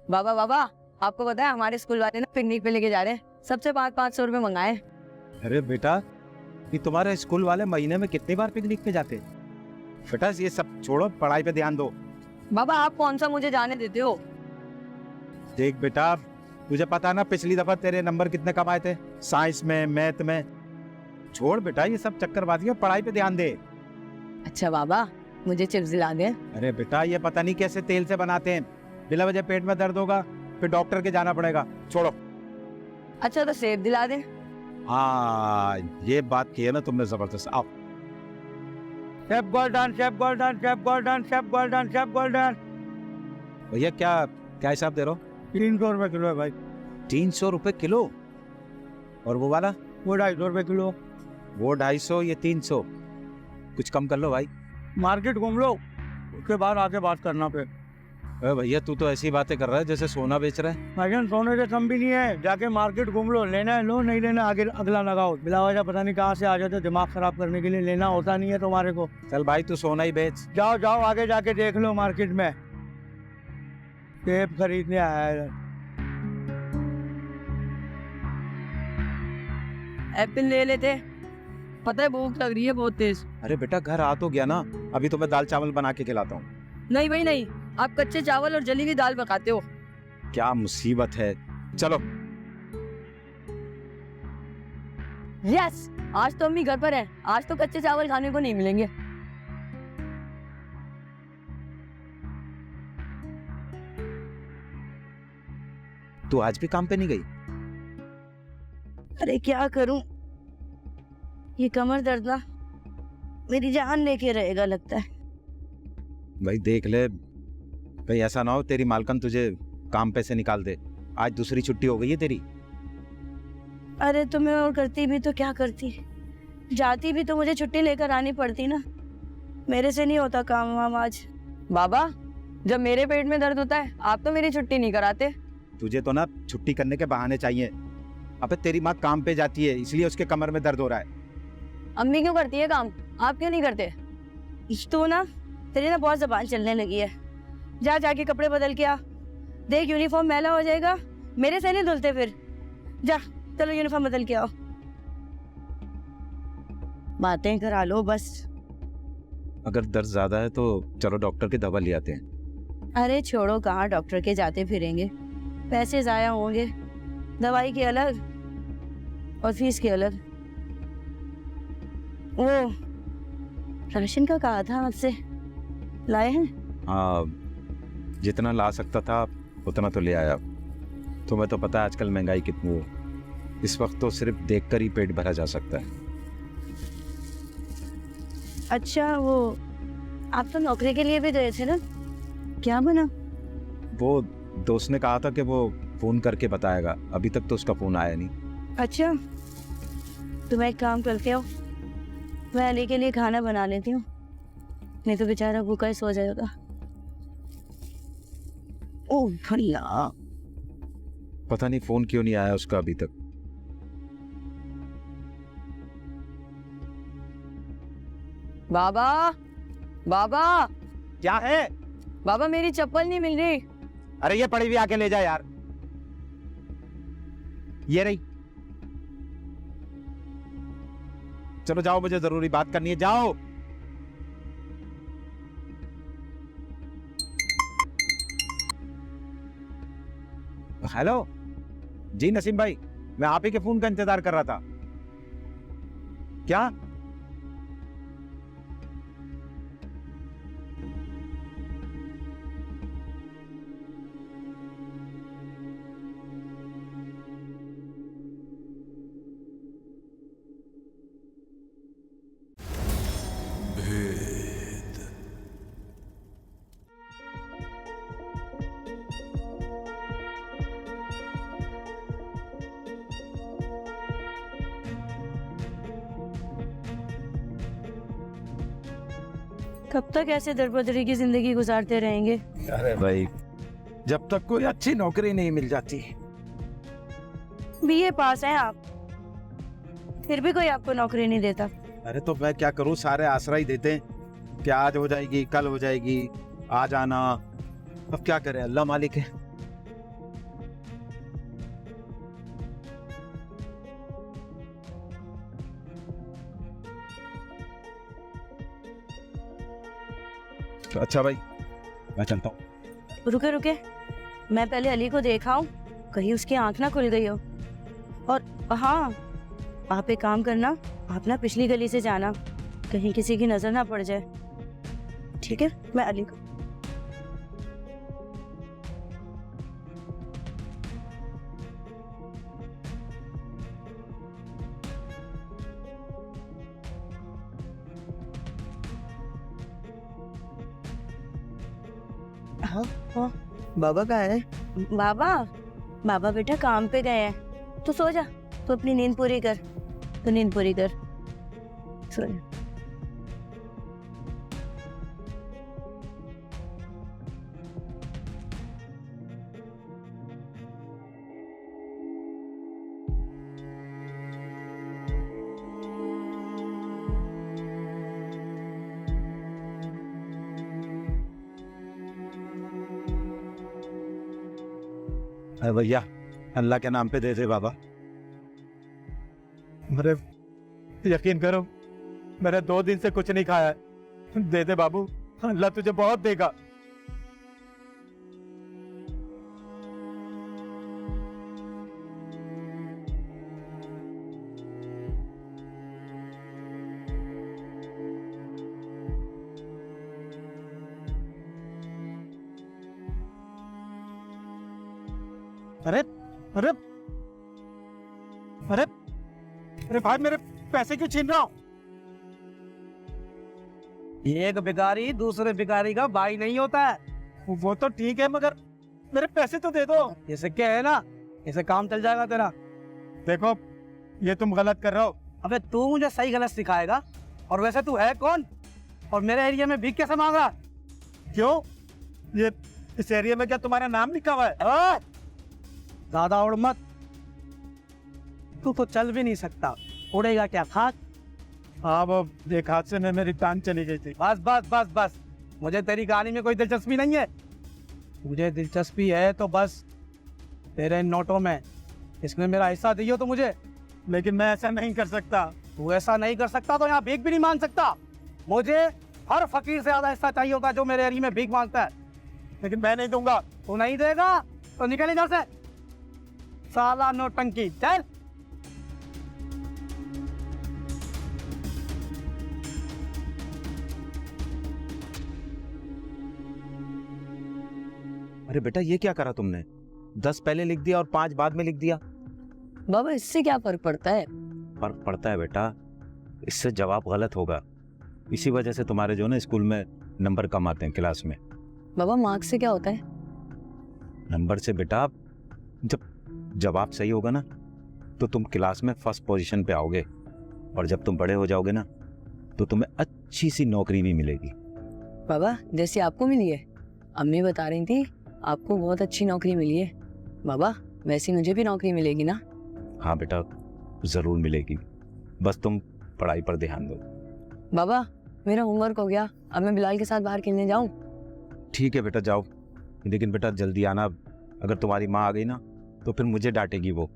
बाबा बाबा, आपको पता है हमारे स्कूल वाले ना पिकनिक पे लेके जा रहे हैं, सबसे 500 रुपए मंगाए। अरे बेटा, ये तुम्हारे स्कूल वाले महीने में कितनी बार पिकनिक पे जाते? बेटा ये सब छोड़ो, पढ़ाई पे ध्यान दो। बाबा आप कौन सा मुझे जाने देते हो? देख बेटा, तुझे पता ना पिछली दफा तेरे नंबर कितने कम आए थे साइंस में, मैथ में। छोड़ बेटा ये सब चक्करबाजी, पढ़ाई पे ध्यान दे। अच्छा बाबा, मुझे चिप्स दिला दे। अरे बेटा, ये पता नहीं कैसे तेल से बनाते हैं, बिला वजह पेट में दर्द होगा, फिर डॉक्टर के जाना पड़ेगा। छोड़ो। अच्छा तो सेब दिला दे। हाँ, ये बात की है ना तुमने जबरदस्त। आओ। Chef golden, chef golden, chef golden, chef golden, chef golden. भैया क्या क्या हिसाब दे रहे हो? 300 रुपए किलो है भाई। 300 रुपए किलो? और वो वाला? वो 250 रुपए किलो। वो 250, ये 300। कुछ कम कर लो भाई। मार्केट घूम लो, उसके बाद आके बात करना पे। अरे भैया तू तो ऐसी बातें कर रहा है जैसे सोना बेच रहा है। भाईजान सोने से कम भी नहीं है, जाके मार्केट घूम लो, लेना है लो, नहीं लेना आगे अगला लगाओ। बिला वजह पता नहीं कहाँ से आ जाते दिमाग खराब करने के लिए। लेना होता नहीं है तुम्हारे को। चल भाई तू सोना ही बेच। जाओ जाओ आगे जाके देख लो मार्केट में। सेब खरीदने आया है। एप्पल ले लेते, पता है भूख लग रही है बहुत तेज। अरे बेटा घर आ तो गया ना, अभी तो मैं दाल चावल बना के खिलाता हूँ। नहीं भाई नहीं, आप कच्चे चावल और जली हुई दाल पकाते हो। क्या मुसीबत है। चलो। यस, आज तो अम्मी घर पर है, आज तो कच्चे चावल खाने को नहीं मिलेंगे। तू आज भी काम पे नहीं गई? अरे क्या करूं, ये कमर दर्द ना मेरी जान लेके रहेगा लगता है। भाई देख ले, भाई ऐसा ना हो तेरी मालकन तुझे काम पे से निकाल दे। आज दूसरी छुट्टी हो गई है तेरी। अरे तो मैं और करती भी तो क्या करती, जाती भी तो मुझे छुट्टी लेकर आनी पड़ती ना। मेरे से नहीं होता काम वाम आज। बाबा जब मेरे पेट में दर्द होता है आप तो मेरी छुट्टी नहीं कराते। तुझे तो ना छुट्टी करने के बहाने चाहिए। अबे तेरी माँ काम पे जाती है इसलिए उसके कमर में दर्द हो रहा है। अम्मी क्यों करती है काम, आप क्यों नहीं करते? तो ना तेरी ना बहुत जबान चलने लगी है। जा जाके कपड़े बदल के आ, देख यूनिफॉर्म मैला हो जाएगा, मेरे से नहीं धुलते फिर। जा चलो यूनिफॉर्म बदल के आओ। बातें करा लो बस। अगर दर्द ज्यादा है तो चलो डॉक्टर की दवा ले आते हैं। अरे छोड़ो, कहाँ डॉक्टर के जाते फिरेंगे, पैसे जाया होंगे, दवाई के अलग और फीस के अलग। ओ राशन का कहा था आपसे, लाए हैं? हाँ, जितना ला सकता था उतना तो ले आया। तुम्हें तो पता है आजकल महंगाई कितनी है, इस वक्त तो सिर्फ देखकर ही पेट भरा जा सकता है। अच्छा वो आप तो नौकरी के लिए भी गए थे ना, क्या बना? वो दोस्त ने कहा था कि वो फोन करके बताएगा, अभी तक तो उसका फोन आया नहीं। अच्छा तो मैं एक काम करती हूँ, मैं अली के लिए खाना बना लेती हूँ, नहीं तो बेचारा भूखा ही सो जाएगा। ओह भला, पता नहीं फोन क्यों नहीं आया उसका अभी तक। बाबा बाबा क्या है? बाबा मेरी चप्पल नहीं मिल रही। अरे ये पड़ी हुई आके ले जा यार। ये रही। चलो जाओ, मुझे जरूरी बात करनी है, जाओ। हेलो जी नसीम भाई, मैं आप ही के फोन का इंतजार कर रहा था। क्या? कब तक ऐसे दरबदरी की जिंदगी गुजारते रहेंगे? अरे भाई, जब तक कोई अच्छी नौकरी नहीं मिल जाती। बीए पास हैं आप, फिर भी कोई आपको नौकरी नहीं देता। अरे तो मैं क्या करूं, सारे आसरा ही देते हैं कि आज हो जाएगी, कल हो जाएगी, आ जाना। अब क्या करें, अल्लाह मालिक है। अच्छा भाई, मैं चलता हूँ। रुके रुके, मैं पहले अली को देखा हूँ, कहीं उसकी आंख ना खुल गई हो। और हाँ, आप एक काम करना, आप ना पिछली गली से जाना, कहीं किसी की नजर ना पड़ जाए। ठीक है, मैं अली को। हाँ हाँ, बाबा कहाँ है? बाबा बाबा बेटा काम पे गए हैं। तू सो जा, तू अपनी नींद पूरी कर, तू नींद पूरी कर, सो जा। अरे भैया, अल्लाह के नाम पे दे दे बाबा। मेरे यकीन करो, मैंने 2 दिन से कुछ नहीं खाया है। दे दे बाबू, अल्लाह तुझे बहुत देगा। अरे अरे अरे अरे भाई, मेरे पैसे क्यों छीन रहा हो? एक भिखारी दूसरे भिखारी का भाई नहीं होता है। वो तो ठीक है, मगर मेरे पैसे तो दे दो। ये सिक्के है ना, इसे काम चल जाएगा तेरा। देखो, ये तुम गलत कर रहे हो। अबे तू मुझे सही गलत सिखाएगा? और वैसे तू है कौन और मेरे एरिया में भीख कैसे मांग रहा? क्यों? ये इस एरिया में क्या तुम्हारा नाम लिखा हुआ है? ज्यादा उड़ मत, तू तो चल भी नहीं सकता, उड़ेगा क्या खाक? हाँ, वो एक हादसे में मेरी टांग चली गई थी। बस बस बस बस, मुझे तेरी कहानी में कोई दिलचस्पी नहीं है। मुझे दिलचस्पी है तो बस तेरे नोटों में, इसमें मेरा हिस्सा दियो तो मुझे। लेकिन मैं ऐसा नहीं कर सकता। तू ऐसा नहीं कर सकता तो यहाँ भीख भी नहीं मांग सकता। मुझे हर फकीर से ज्यादा हिस्सा चाहिए होता जो मेरे एरिया में भीख मांगता है। लेकिन मैं नहीं दूंगा। तू नहीं देगा तो निकल इधर से, साला नौटंकी, चल। अरे बेटा, ये क्या करा तुमने? 10 पहले लिख दिया और 5 बाद में लिख दिया। बाबा इससे क्या फर्क पड़ता है? फर्क पड़ता है बेटा, इससे जवाब गलत होगा। इसी वजह से तुम्हारे जो ना स्कूल में नंबर कम आते हैं क्लास में। बाबा मार्क्स से क्या होता है? नंबर से बेटा, जब जवाब सही होगा ना तो तुम क्लास में फर्स्ट पोजीशन पे आओगे, और जब तुम बड़े हो जाओगे ना तो तुम्हें अच्छी सी नौकरी भी मिलेगी। बाबा जैसे आपको मिली है, अम्मी बता रही थी आपको बहुत अच्छी नौकरी मिली है। बाबा वैसे मुझे भी नौकरी मिलेगी ना? हाँ बेटा, जरूर मिलेगी, बस तुम पढ़ाई पर ध्यान दो। बाबा मेरा होमवर्क हो गया, अब मैं बिलाल के साथ बाहर खेलने जाऊं? ठीक है बेटा, जाओ, लेकिन बेटा जल्दी आना। अगर तुम्हारी माँ आ गई ना तो फिर मुझे डांटेगी वो।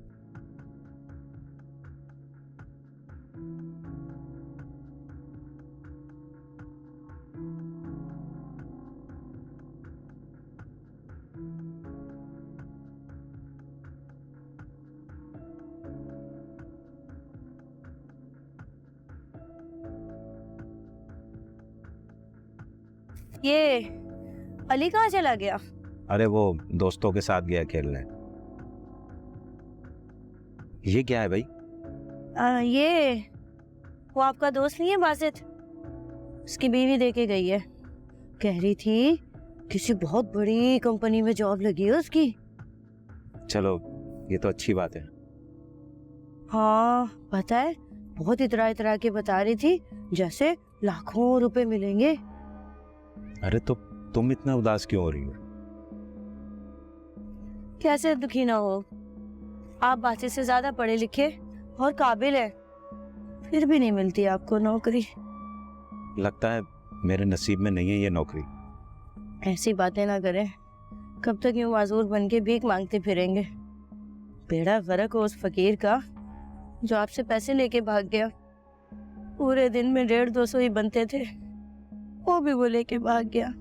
ये अली कहाँ चला गया? अरे वो दोस्तों के साथ गया खेलने। ये क्या है भाई? ये वो आपका दोस्त नहीं है बासित, उसकी बीवी दे के गई है। कह रही थी किसी बहुत बड़ी कंपनी में जॉब लगी है उसकी। चलो, ये तो अच्छी बात है। हाँ पता है, बहुत इतरा इतरा के बता रही थी, जैसे लाखों रुपए मिलेंगे। अरे तो तुम इतना उदास क्यों हो रही हो? कैसे दुखी ना हो, आप बासित से ज्यादा पढ़े लिखे और काबिल है, फिर भी नहीं मिलती आपको नौकरी। लगता है मेरे नसीब में नहीं है ये नौकरी। ऐसी बातें ना करें, कब तक यूं माजूर बन के भीख मांगते फिरेंगे। बेड़ा गर्क हो उस फकीर का जो आपसे पैसे लेके भाग गया। पूरे दिन में 150-200 ही बनते थे, वो भी वो लेके भाग गया।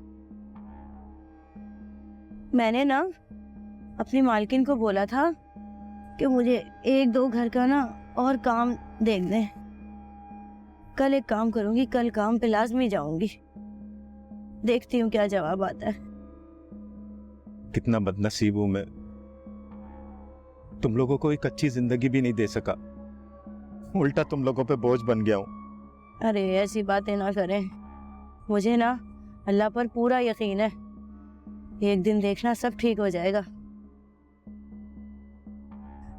मैंने ना अपनी मालकिन को बोला था कि मुझे 1-2 घर का ना और काम देख दें। कल एक काम करूंगी, कल काम पे लाजमी जाऊंगी। देखती हूँ क्या जवाब आता है। कितना बदनसीब हूं मैं, तुम लोगों को एक अच्छी जिंदगी भी नहीं दे सका, उल्टा तुम लोगों पे बोझ बन गया हूं। अरे ऐसी बातें ना करें, मुझे ना अल्लाह पर पूरा यकीन है। एक दिन देखना सब ठीक हो जाएगा।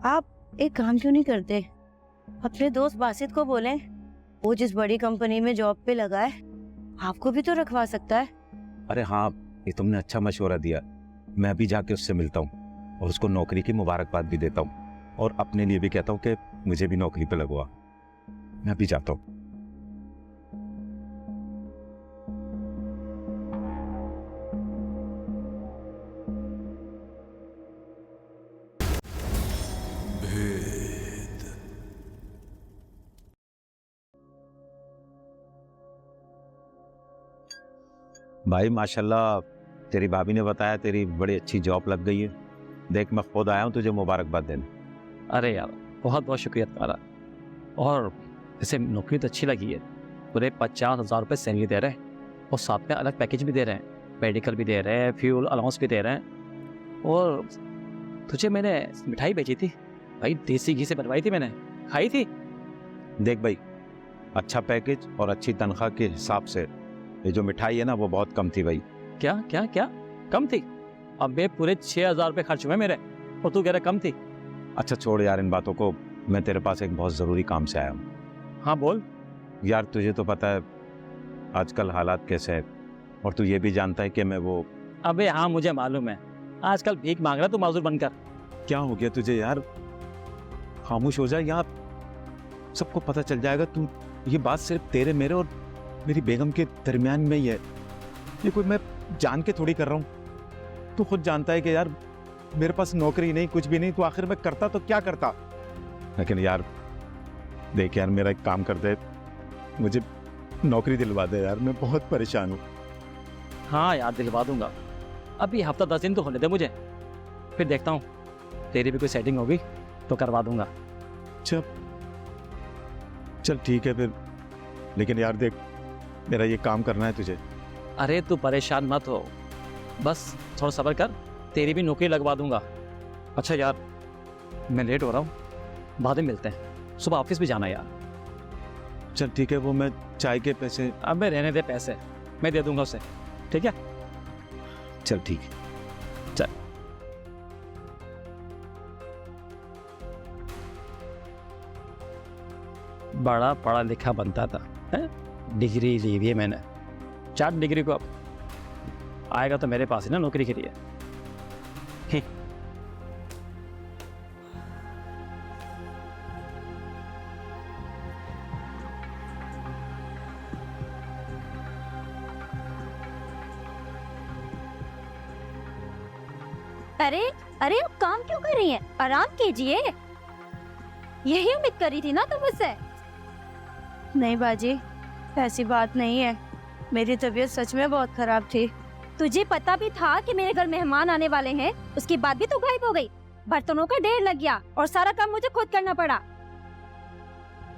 आप एक काम क्यों नहीं करते, अपने दोस्त बासित को बोलें, वो जिस बड़ी कंपनी में जॉब पे लगा है आपको भी तो रखवा सकता है। अरे हाँ, ये तुमने अच्छा मशवरा दिया। मैं अभी जाके उससे मिलता हूँ और उसको नौकरी की मुबारकबाद भी देता हूँ और अपने लिए भी कहता हूँ कि मुझे भी नौकरी पे लगवा। मैं अभी जाता हूँ। भाई माशाल्लाह, तेरी भाभी ने बताया तेरी बड़ी अच्छी जॉब लग गई है। देख मैं खुद आया हूँ तुझे मुबारकबाद देने। अरे यार बहुत बहुत शुक्रिया तुम्हारा। और इसे नौकरी तो अच्छी लगी है, पूरे 50,000 रुपये सैलरी दे रहे हैं और साथ में अलग पैकेज भी दे रहे हैं, मेडिकल भी दे रहे हैं, फ्यूल अलाउंस भी दे रहे हैं। और तुझे मैंने मिठाई भेजी थी भाई, देसी घी से बनवाई थी मैंने, खाई थी। देख भाई, अच्छा पैकेज और अच्छी तनख्वाह के हिसाब से ये जो मिठाई है ना वो बहुत कम थी भाई। क्या क्या क्या कम थी? अब मैं पूरे 6,000 रुपये खर्च हुए मेरे और तू कह रहा कम थी। अच्छा छोड़ यार इन बातों को, मैं तेरे पास एक बहुत ज़रूरी काम से आया हूँ। हाँ बोल। यार तुझे तो पता है आजकल हालात कैसे हैं और तू ये भी जानता है कि मैं वो। अबे हाँ मुझे मालूम है, आजकल भीख मांग रहा तू माजूर बनकर। क्या हो गया तुझे यार? खामोश हो जा, यहाँ सबको पता चल जाएगा। तू ये बात सिर्फ तेरे मेरे और मेरी बेगम के दरमियान में ही है, ये कोई मैं जान के थोड़ी कर रहा हूँ। तू खुद जानता है कि यार मेरे पास नौकरी नहीं, कुछ भी नहीं, तो आखिर मैं करता तो क्या करता। लेकिन यार देख यार, मेरा एक काम कर दे, मुझे नौकरी दिलवा दे यार, मैं बहुत परेशान हूँ। हाँ यार दिलवा दूंगा, अभी हफ्ता 10 दिन तो होने दे मुझे, फिर देखता हूँ तेरी भी कोई सेटिंग होगी तो करवा दूंगा। चल ठीक है फिर, लेकिन यार देख मेरा ये काम करना है तुझे। अरे तू परेशान मत हो, बस थोड़ा सब्र कर, तेरी भी नौकरी लगवा दूंगा। अच्छा यार मैं लेट हो रहा हूँ, बाद में मिलते हैं, सुबह ऑफिस भी जाना है यार। चल ठीक है, वो मैं चाय के पैसे। अब मैं रहने दे, पैसे मैं दे दूंगा उसे, ठीक है? चल ठीक है। बड़ा पढ़ा लिखा बनता था है? डिग्री ली हुई है मैंने, 4 डिग्री को अब आएगा तो मेरे पास ही ना नौकरी के लिए। अरे अरे आप काम क्यों कर रही हैं? आराम कीजिए, यही उम्मीद करी थी ना तुम मुझसे। नहीं बाजी, ऐसी बात नहीं है, मेरी तबीयत सच में बहुत खराब थी। तुझे पता भी था कि मेरे घर मेहमान आने वाले हैं, उसके बाद भी तू गायब हो गई। बर्तनों का ढेर लग गया और सारा काम मुझे खुद करना पड़ा।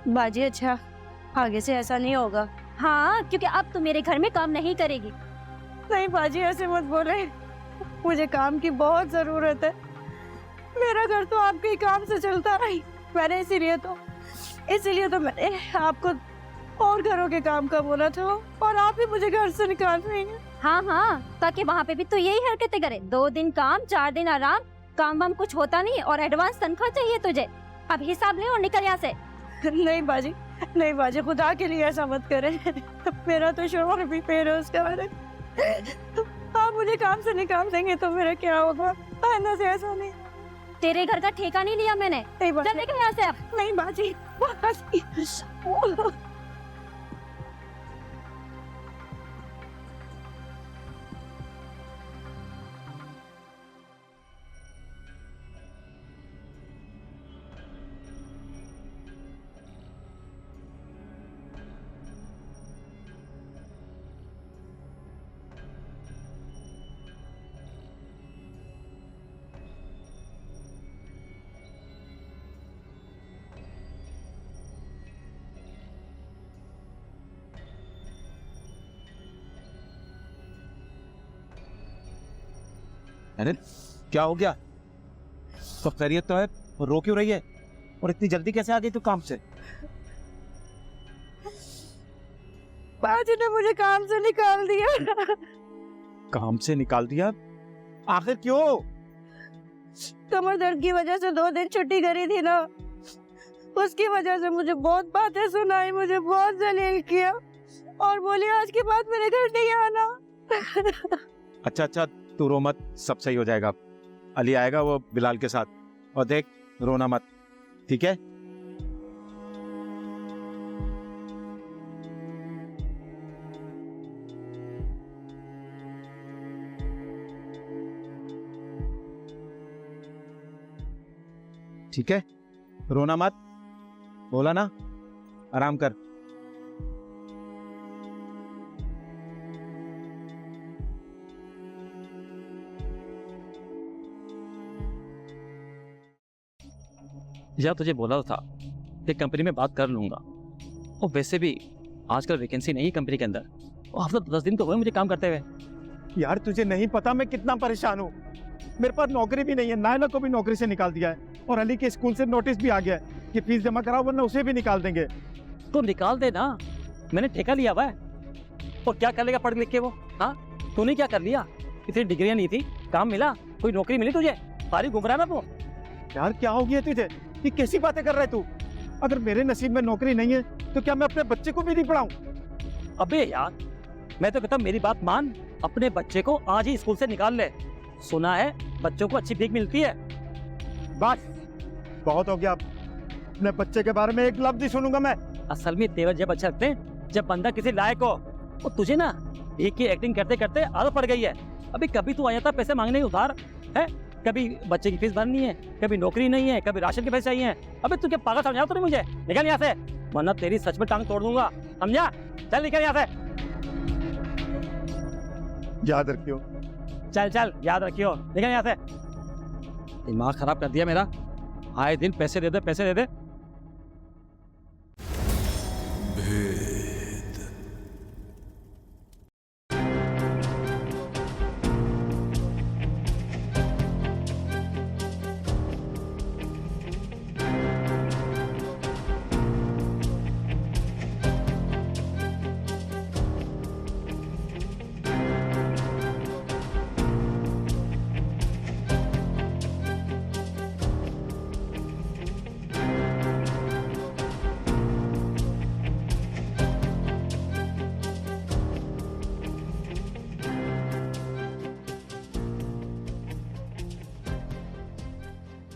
बाजी अच्छा, आगे से ऐसा नहीं होगा। हाँ, क्योंकि अब तू मेरे घर में काम नहीं करेगी। नहीं बाजी ऐसे मत बोले, मुझे काम की बहुत जरूरत है। मेरा घर तो आपके ही काम से चलता है, मैंने इसीलिए तो मैंने आपको और घरों के काम का बोला था, और आप ही मुझे घर से निकाल रही हैं। हाँ हाँ, ताकि वहाँ पे भी तो यही हरकतें करे, 2 दिन काम 4 दिन आराम, काम वाम कुछ होता नहीं और एडवांस तनख्वाह चाहिए तुझे। अब हिसाब ले और निकल यहाँ से। नहीं बाजी, खुदा के लिए ऐसा मत करें, मेरा तो शोहर भी बेरोजगार है। आप मुझे काम से निकाल देंगे तो मेरा क्या होगा? आइंदा से ऐसा नहीं। तेरे घर का ठेका नहीं लिया मैंने, नहीं बाजी, चल निकल यहाँ से अब। नहीं बाजी। अरे क्या हो गया? तो खैरियत तो है, और रो क्यों रही है? और इतनी जल्दी कैसे आ गई तू काम से? पाजी ने मुझे काम से निकाल दिया। काम से निकाल दिया? आखिर क्यों? कमर दर्द की वजह से 2 दिन छुट्टी करी थी ना, उसकी वजह से मुझे बहुत बातें सुनाई, मुझे बहुत जलील किया और बोली आज के बाद मेरे घर नहीं आना। अच्छा अच्छा, तू रो मत, सब सही हो जाएगा। अली आएगा वो बिलाल के साथ, और देख रोना मत, ठीक है? ठीक है, रोना मत, बोला ना, आराम कर। या तुझे बोला था कि कंपनी में बात कर लूंगा, और वैसे भी आजकल वैकेंसी नहीं है कंपनी के अंदर, और हफ्ता 10 दिन तो हुए मुझे काम करते हुए। यार तुझे नहीं पता मैं कितना परेशान हूँ। मेरे पास नौकरी भी नहीं है, नायला को भी नौकरी से निकाल दिया है, और अली के स्कूल से नोटिस भी आ गया है कि फीस जमा कराओ वरना उसे भी निकाल देंगे। तो निकाल दे ना, मैंने ठेका लिया हुआ है। और क्या कर लेगा पढ़ लिख के वो? हाँ, तूने क्या कर लिया? इतनी डिग्रियां नहीं थी, काम मिला, कोई नौकरी मिली तुझे? सारी घूम रहा है ना तू। यार क्या हो गया तुझे? ये कैसी बातें कर रहा है तू? अगर मेरे नसीब में नौकरी नहीं है तो क्या मैं अपने बच्चे को भी नहीं पढ़ाऊं? अबे यार, मैं तो कहता हूँ मेरी बात मान, अपने बच्चे को आज ही स्कूल से निकाल ले। सुना है बच्चों को अच्छी भीख मिलती है। बस बहुत हो गया, अपने बच्चे के बारे में एक लफ्ज ही सुनूंगा मैं। असल में तेवर जब अच्छे लगते हैं जब बंदा किसी लायक हो। और तुझे ना एक ही एक्टिंग करते करते आदत पड़ गई है। अभी कभी तू आया था पैसे मांगने उधार है, कभी बच्चे की फीस भरनी है, कभी नौकरी नहीं है, कभी राशन के पैसे चाहिए। अबे तू क्या पागल समझा तो नहीं मुझे? निकल यहाँ से, वरना तेरी सच में टांग तोड़ दूंगा, समझा? चल निकल यहाँ से। याद रखियो। चल चल, याद रखियो, निकल यहाँ से। दिमाग खराब कर दिया मेरा, आए दिन पैसे दे दे पैसे दे दे।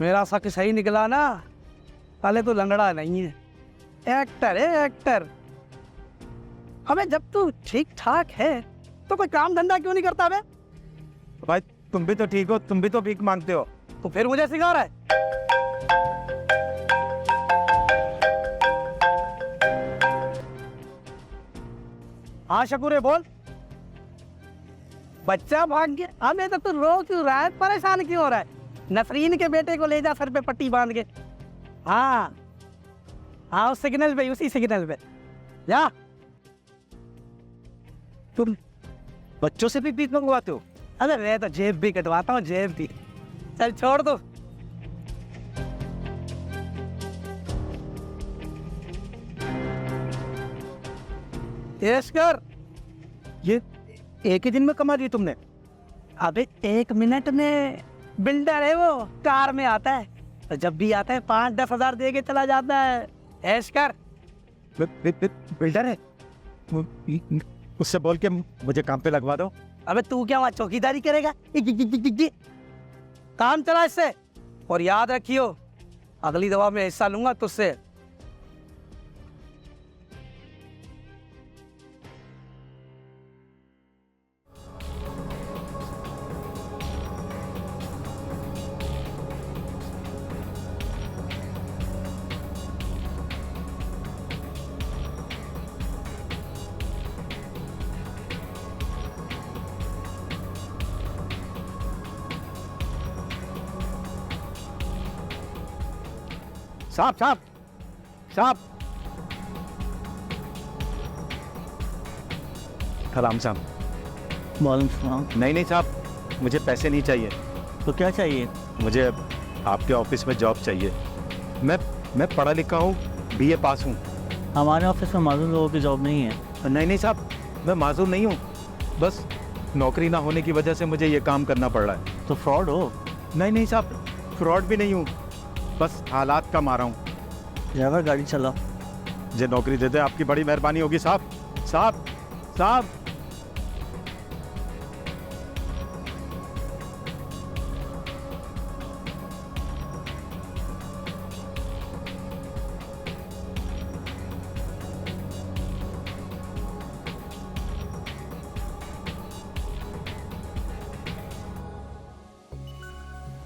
मेरा शक सही निकला ना, पहले तो लंगड़ा नहीं है, एक्टर है एक्टर। हमें जब तू ठीक ठाक है तो कोई काम धंधा क्यों नहीं करता बे? भाई तुम भी तो ठीक हो, तुम भी तो भीख मांगते हो। तो फिर मुझे सिखा रहा है? हाँ शकूरे बोल। बच्चा भाग गया? अबे तो तू रो क्यों रहा है, परेशान क्यों हो रहा है? नसरीन के बेटे को ले जा सर पे पट्टी बांध के। हाँ हाँ, उस सिग्नल पे, उसी सिग्नल पे जा। तुम बच्चों से भी भीख मंगवाते हो? अरे मैं तो जेब भी कटवाता हूँ, जेब भी। चल छोड़ दो। यस कर। ये एक ही दिन में कमा दिए तुमने? अबे 1 मिनट में, बिल्डर है वो, कार में आता है, तो जब भी आता है 5-10 हजार दे के चला जाता है। ऐश कर। बिल्डर है? उससे बोल के मुझे काम पे लगवा दो। अबे तू क्या वहाँ चौकीदारी करेगा? काम चला इससे, और याद रखियो अगली दफा में हिस्सा लूंगा तुझसे। साहब साहब साहब, हराम साहब। नहीं नहीं साहब, मुझे पैसे नहीं चाहिए। तो क्या चाहिए? मुझे आपके ऑफिस में जॉब चाहिए। मैं पढ़ा लिखा हूँ, BA पास हूँ। हमारे ऑफिस में मालूम लोगों की जॉब नहीं है। नहीं साहब, मैं माजूर नहीं हूँ, बस नौकरी ना होने की वजह से मुझे ये काम करना पड़ रहा है। तो फ्रॉड हो? नहीं साहब, फ्रॉड भी नहीं हूँ, बस हालात का मारा हूँ। ड्राइवर गाड़ी चलाओ। मुझे नौकरी दे दे, आपकी बड़ी मेहरबानी होगी साहब। साहब साहब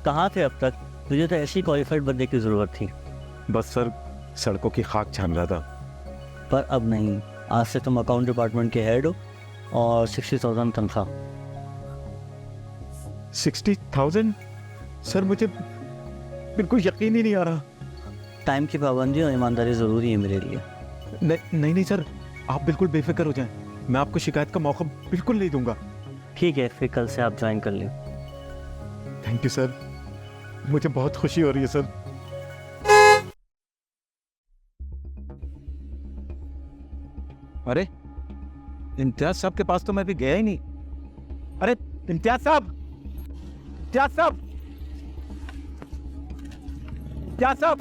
कहाँ थे अब तक? तुझे तो ऐसी क्वालिफाइड बंदे की ज़रूरत थी। बस सर, सड़कों की खाक छान रहा था। पर अब नहीं, आज से तुम अकाउंट डिपार्टमेंट के हेड हो और 60,000 तनख्वाह। 60,000? सर मुझे बिल्कुल यकीन ही नहीं आ रहा। टाइम की पाबंदी और ईमानदारी ज़रूरी है मेरे लिए। नहीं सर, आप बिल्कुल बेफिक्र हो जाएं, मैं आपको शिकायत का मौका बिल्कुल नहीं दूंगा। ठीक है, फिर कल से आप ज्वाइन कर लें। थैंक यू सर, मुझे बहुत खुशी हो रही है सर। अरे इम्तियाज साहब के पास तो मैं अभी गया ही नहीं। अरे इम्तियाज साहब, इम्तियाज साहब, इम्तियाज साहब।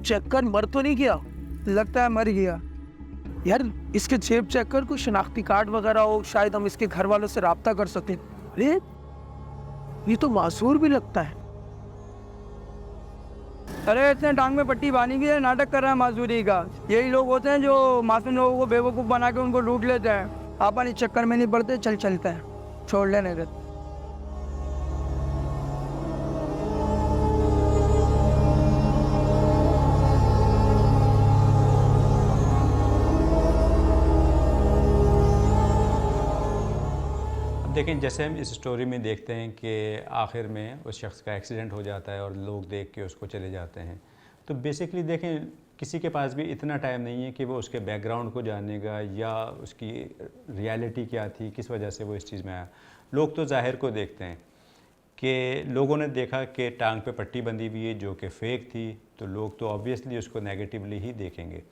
चेक कर, मर तो नहीं गया? लगता है मर गया। यार इसके जेब चेक कर, कोई शनाख्ती कार्ड वगैरह हो, शायद हम इसके घर वालों से राब्ता कर सकें। अरे ये तो मासूर भी लगता है। अरे इतने टांग में पट्टी बांधी हुई है, नाटक कर रहा है मासूरी का। यही लोग होते हैं जो मासूम लोगों को बेवकूफ़ बना के उनको लूट लेते हैं। अपन इस चक्कर में नहीं पड़ते, चल चलते हैं, छोड़ लेने दे। देखें, जैसे हम इस स्टोरी में देखते हैं कि आखिर में उस शख्स का एक्सीडेंट हो जाता है और लोग देख के उसको चले जाते हैं, तो बेसिकली देखें किसी के पास भी इतना टाइम नहीं है कि वो उसके बैकग्राउंड को जानेगा या उसकी रियलिटी क्या थी, किस वजह से वो इस चीज़ में आया। लोग तो ज़ाहिर को देखते हैं कि लोगों ने देखा कि टांग पे पट्टी बंधी हुई है जो कि फ़ेक थी, तो लोग तो ऑब्वियसली उसको नेगेटिवली ही देखेंगे।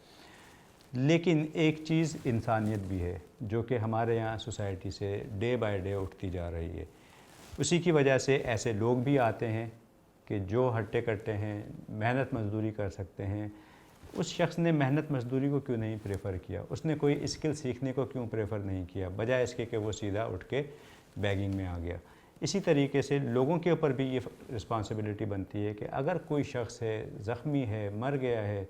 लेकिन एक चीज़ इंसानियत भी है जो कि हमारे यहाँ सोसाइटी से डे बाय डे उठती जा रही है। उसी की वजह से ऐसे लोग भी आते हैं कि जो हट्टे कट्टे हैं, मेहनत मजदूरी कर सकते हैं। उस शख्स ने मेहनत मजदूरी को क्यों नहीं प्रेफर किया? उसने कोई स्किल सीखने को क्यों प्रेफर नहीं किया, बजाय इसके कि वो सीधा उठ के बैगिंग में आ गया। इसी तरीके से लोगों के ऊपर भी ये रिस्पॉन्सिबिलिटी बनती है कि अगर कोई शख्स है, ज़ख्मी है, मर गया है,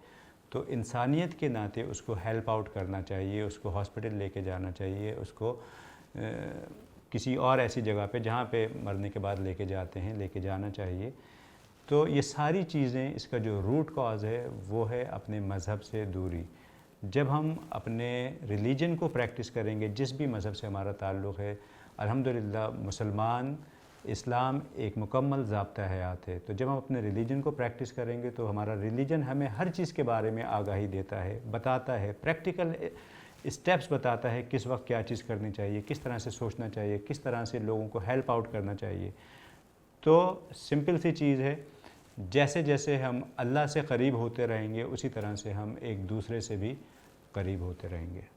तो इंसानियत के नाते उसको हेल्प आउट करना चाहिए, उसको हॉस्पिटल लेके जाना चाहिए, उसको किसी और ऐसी जगह पे जहाँ पे मरने के बाद लेके जाते हैं लेके जाना चाहिए। तो ये सारी चीज़ें, इसका जो रूट कॉज़ है वो है अपने मज़हब से दूरी। जब हम अपने रिलीजन को प्रैक्टिस करेंगे, जिस भी मज़हब से हमारा ताल्लुक़ है, अल्हम्दुलिल्लाह मुसलमान इस्लाम एक मुकम्मल ज़ाब्ता हयात है। तो जब हम अपने रिलीजन को प्रैक्टिस करेंगे तो हमारा रिलीजन हमें हर चीज़ के बारे में आगाही देता है, बताता है, प्रैक्टिकल स्टेप्स बताता है किस वक्त क्या चीज़ करनी चाहिए, किस तरह से सोचना चाहिए, किस तरह से लोगों को हेल्प आउट करना चाहिए। तो सिंपल सी चीज़ है, जैसे जैसे हम अल्लाह से करीब होते रहेंगे उसी तरह से हम एक दूसरे से भी करीब होते रहेंगे।